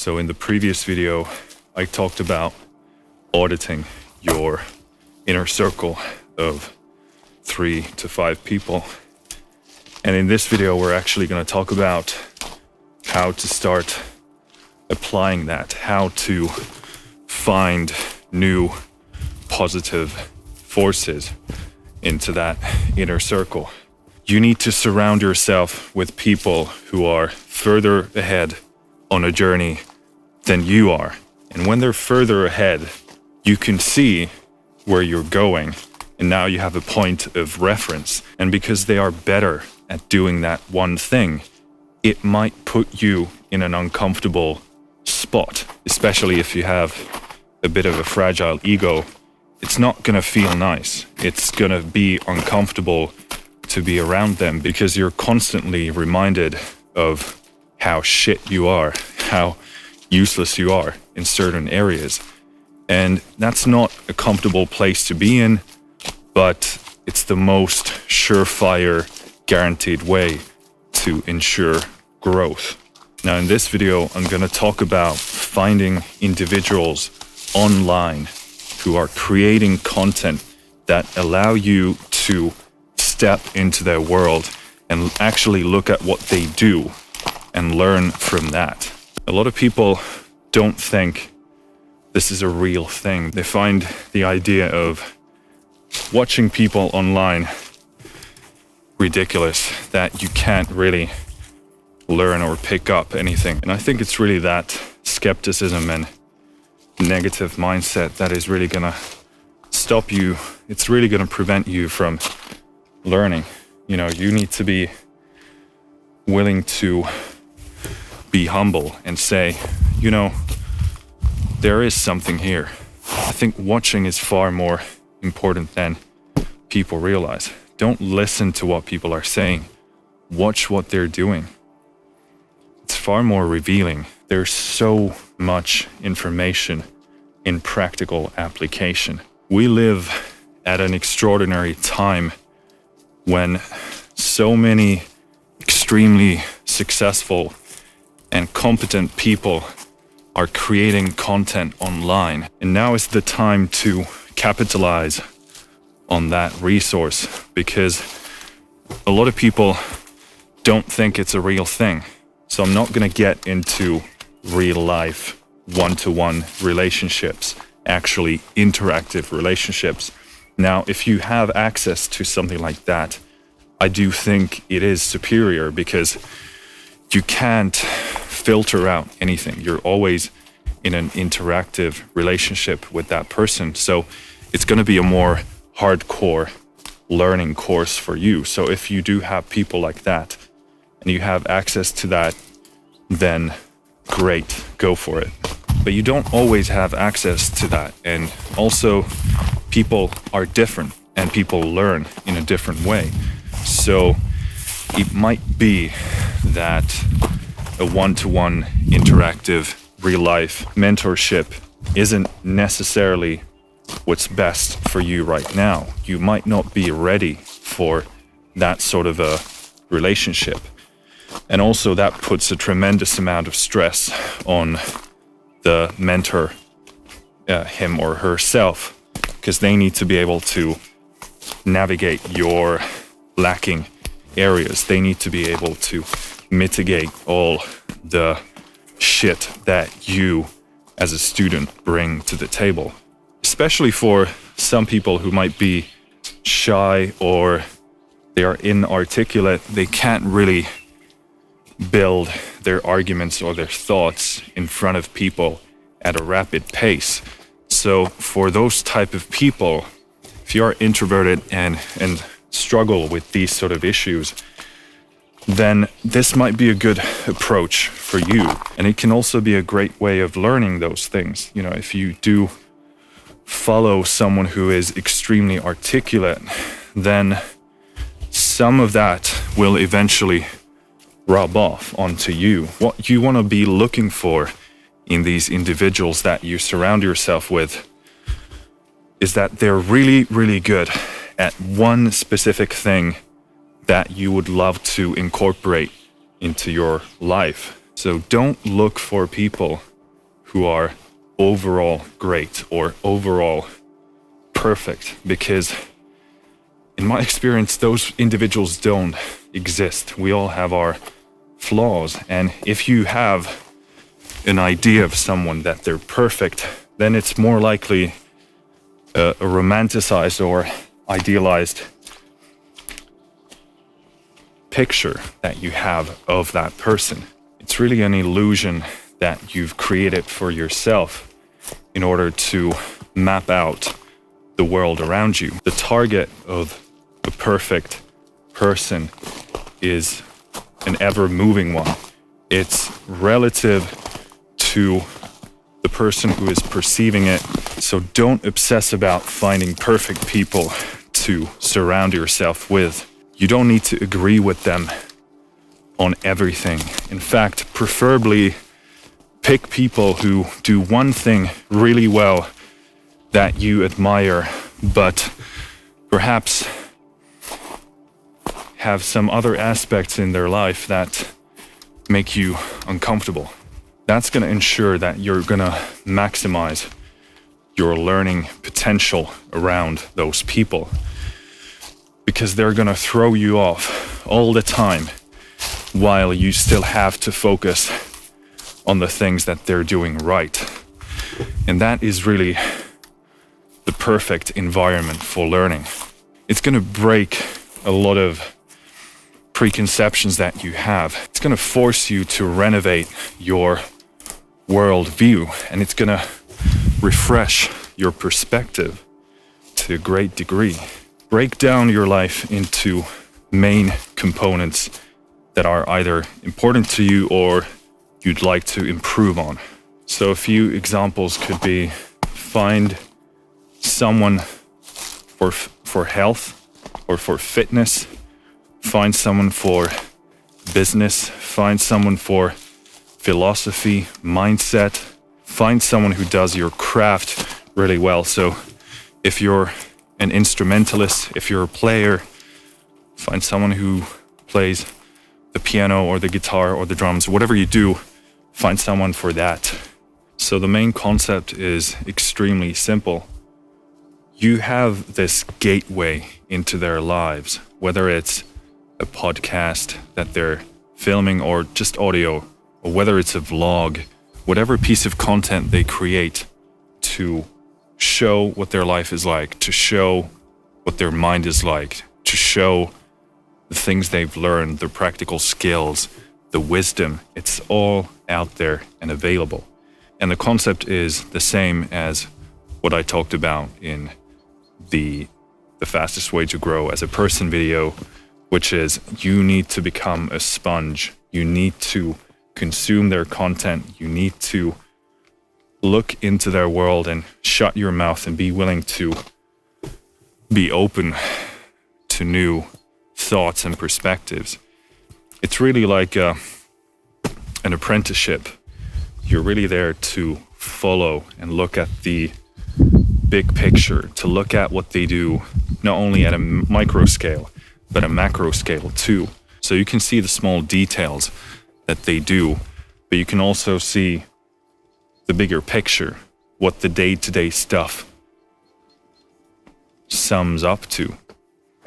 So in the previous video, I talked about auditing your inner circle of 3 to 5 people. And in this video, we're actually going to talk about how to start applying that, how to find new positive forces into that inner circle. You need to surround yourself with people who are further ahead on a journey than you are. And when they're further ahead, you can see where you're going. And now you have a point of reference. And because they are better at doing that one thing, it might put you in an uncomfortable spot, especially if you have a bit of a fragile ego. It's not gonna feel nice. It's gonna be uncomfortable to be around them because you're constantly reminded of how shit you are, how useless you are in certain areas. And that's not a comfortable place to be in, but it's the most surefire, guaranteed way to ensure growth. Now in this video, I'm gonna talk about finding individuals online who are creating content that allow you to step into their world and actually look at what they do and learn from that. A lot of people don't think this is a real thing. They find the idea of watching people online ridiculous, that you can't really learn or pick up anything. And I think it's really that skepticism and negative mindset that is really gonna stop you. It's really gonna prevent you from learning. You know, you need to be willing to be humble and say, you know, there is something here. I think watching is far more important than people realize. Don't listen to what people are saying. Watch what they're doing. It's far more revealing. There's so much information in practical application. We live at an extraordinary time when so many extremely successful and competent people are creating content online. And now is the time to capitalize on that resource, because a lot of people don't think it's a real thing. So I'm not gonna get into real life one-to-one relationships, actually interactive relationships. Now, if you have access to something like that, I do think it is superior because you can't filter out anything. You're always in an interactive relationship with that person. So it's going to be a more hardcore learning course for you. So if you do have people like that and you have access to that, then great, go for it. But you don't always have access to that. And also people are different and people learn in a different way. So it might be that a one-to-one interactive real-life mentorship isn't necessarily what's best for you right now. You might not be ready for that sort of a relationship. And also that puts a tremendous amount of stress on the mentor, him or herself, because they need to be able to navigate your lacking areas. They need to be able to mitigate all the shit that you as a student bring to the table. Especially for some people who might be shy or they are inarticulate, they can't really build their arguments or their thoughts in front of people at a rapid pace. So for those type of people, if you are introverted and struggle with these sort of issues, then this might be a good approach for you. And it can also be a great way of learning those things. You know, if you do follow someone who is extremely articulate, then some of that will eventually rub off onto you. What you want to be looking for in these individuals that you surround yourself with is that they're really, really good at one specific thing that you would love to incorporate into your life. So don't look for people who are overall great or overall perfect, because in my experience, those individuals don't exist. We all have our flaws. And if you have an idea of someone that they're perfect, then it's more likely a romanticized or idealized picture that you have of that person. It's really an illusion that you've created for yourself in order to map out the world around you. The target of a perfect person is an ever-moving one. It's relative to the person who is perceiving it. So don't obsess about finding perfect people to surround yourself with. You don't need to agree with them on everything. In fact, preferably pick people who do one thing really well that you admire, but perhaps have some other aspects in their life that make you uncomfortable. That's going to ensure that you're going to maximize your learning potential around those people, because they're going to throw you off all the time while you still have to focus on the things that they're doing right. And that is really the perfect environment for learning. It's going to break a lot of preconceptions that you have. It's going to force you to renovate your worldview, and it's going to refresh your perspective to a great degree. Break down your life into main components that are either important to you or you'd like to improve on. So a few examples could be: find someone for health or for fitness, find someone for business, find someone for philosophy, mindset, find someone who does your craft really well. So if you're an instrumentalist, if you're a player, find someone who plays the piano or the guitar or the drums. Whatever you do, find someone for that. So the main concept is extremely simple. You have this gateway into their lives, whether it's a podcast that they're filming or just audio, or whether it's a vlog, whatever piece of content they create to show what their life is like, to show what their mind is like, to show the things they've learned, their practical skills, the wisdom. It's all out there and available. And the concept is the same as what I talked about in the fastest way to grow as a person video, which is you need to become a sponge. You need to consume their content. You need to look into their world and shut your mouth and be willing to be open to new thoughts and perspectives. It's really like an apprenticeship. You're really there to follow and look at the big picture, to look at what they do, not only at a micro scale, but a macro scale too. So you can see the small details that they do, but you can also see the bigger picture, what the day-to-day stuff sums up to.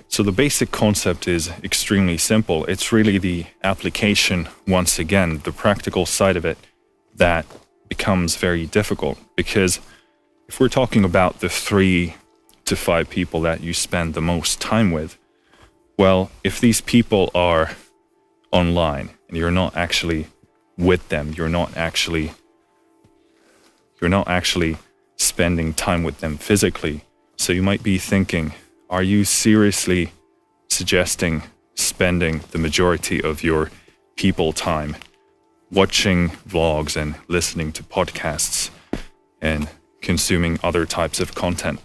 So the basic concept is extremely simple. It's really the application, once again, the practical side of it, that becomes very difficult. Because if we're talking about the 3 to 5 people that you spend the most time with, well, if these people are online and you're not actually with them, you're not actually spending time with them physically. So you might be thinking, are you seriously suggesting spending the majority of your people time watching vlogs and listening to podcasts and consuming other types of content?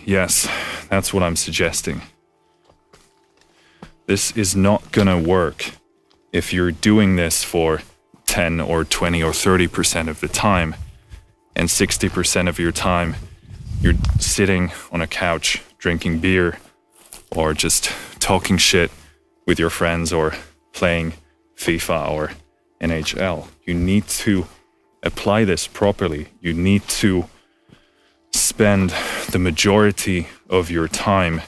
Yes, that's what I'm suggesting. This is not gonna work if you're doing this for 10 or 20 or 30% of the time, and 60% of your time you're sitting on a couch drinking beer or just talking shit with your friends or playing FIFA or NHL. You need to apply this properly. You need to spend the majority of your time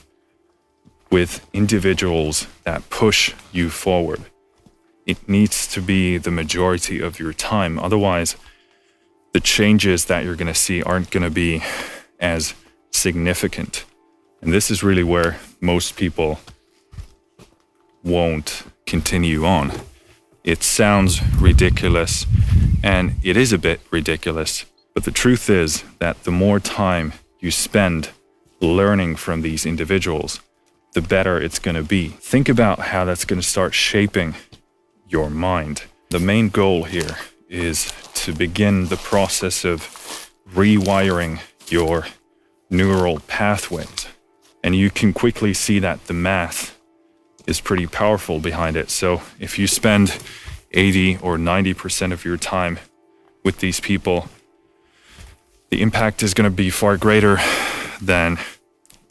with individuals that push you forward. It needs to be the majority of your time. Otherwise, the changes that you're going to see aren't going to be as significant. And this is really where most people won't continue on. It sounds ridiculous, and it is a bit ridiculous, but the truth is that the more time you spend learning from these individuals, the better it's going to be. Think about how that's going to start shaping your mind. The main goal here is to begin the process of rewiring your neural pathways. And you can quickly see that the math is pretty powerful behind it. So if you spend 80 or 90% of your time with these people, the impact is going to be far greater than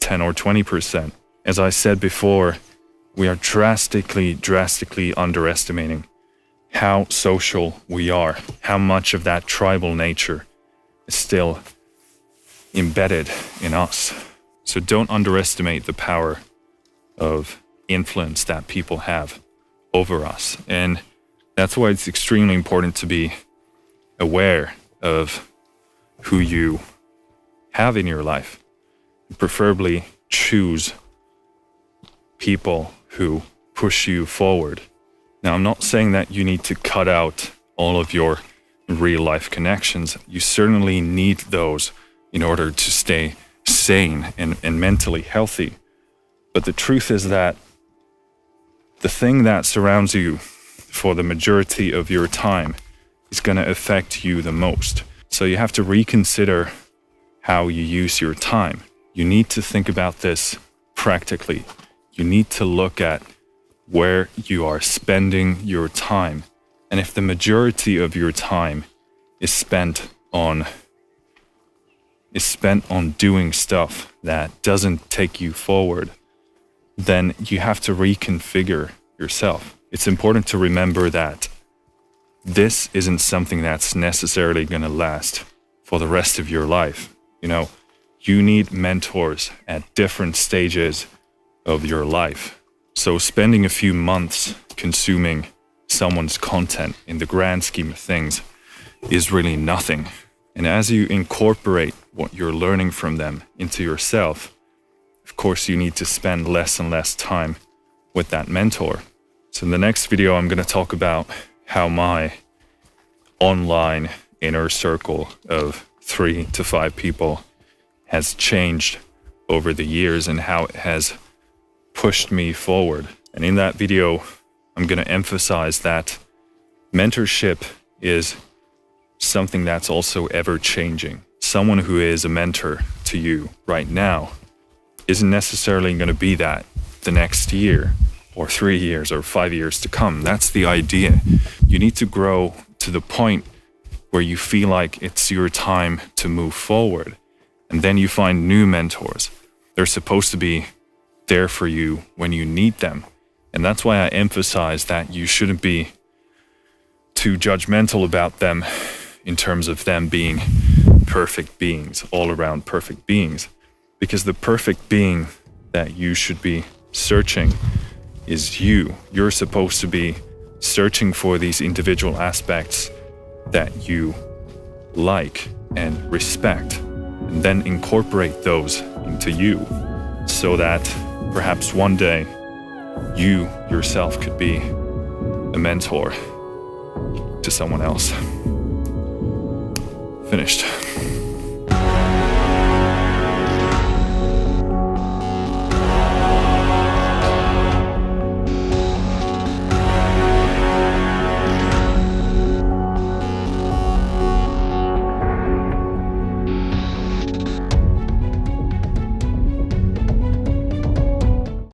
10 or 20%. As I said before, we are drastically underestimating how social we are, how much of that tribal nature is still embedded in us. So don't underestimate the power of influence that people have over us. And that's why it's extremely important to be aware of who you have in your life. Preferably choose people who push you forward. Now, I'm not saying that you need to cut out all of your real life connections. You certainly need those in order to stay sane and mentally healthy. But the truth is that the thing that surrounds you for the majority of your time is going to affect you the most. So you have to reconsider how you use your time. You need to think about this practically. You need to look at where you are spending your time. And if the majority of your time is spent on doing stuff that doesn't take you forward, then you have to reconfigure yourself. It's important to remember that this isn't something that's necessarily going to last for the rest of your life. You know, you need mentors at different stages of your life. So spending a few months consuming someone's content in the grand scheme of things is really nothing. And as you incorporate what you're learning from them into yourself, of course, you need to spend less and less time with that mentor. So in the next video, I'm going to talk about how my online inner circle of 3 to 5 people has changed over the years and how it has pushed me forward. And in that video, I'm going to emphasize that mentorship is something that's also ever changing. Someone who is a mentor to you right now isn't necessarily going to be that the next year or 3 years or 5 years to come. That's the idea. You need to grow to the point where you feel like it's your time to move forward. And then you find new mentors. They're supposed to be there for you when you need them. And that's why I emphasize that you shouldn't be too judgmental about them in terms of them being perfect beings, all around perfect beings. Because the perfect being that you should be searching is you. You're supposed to be searching for these individual aspects that you like and respect, and then incorporate those into you so that perhaps one day you yourself could be a mentor to someone else. Finished.